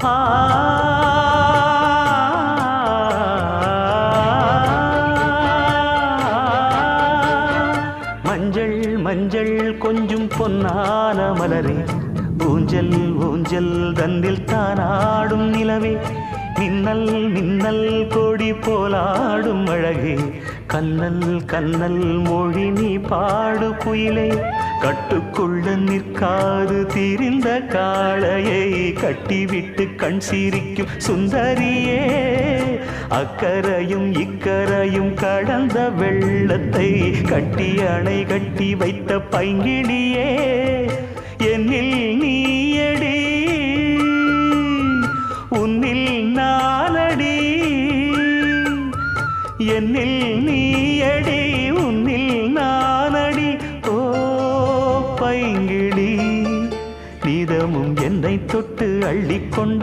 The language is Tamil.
ஆ மஞ்சள் மஞ்சள் கொஞ்சம் பொன்னான மலரே, ஊஞ்சல் ஊஞ்சல் தந்தில் தானாடும் நிலவே, மின்னல் மின்னல் கொடி போலாடும் அழகே, கண்ணல் கண்ணல் மொழி நீ பாடு குயிலே, கட்டுக்குள்ள நிற்காது திரிந்த காளையை கட்டிவிட்டு கண் சிரிக்கும் சுந்தரியே, அக்கரையும் இக்கரையும் கடந்த வெள்ளத்தை கட்டி அணை கட்டி வைத்த பைங்கிளியே, என்னில் நீயடி உன்னில் நானடி, என்னில் நீயடி உன்னில் நானடி. ஓ பைங்கிளி, நீதமும் என்னை தொட்டு அள்ளிக்கொண்டு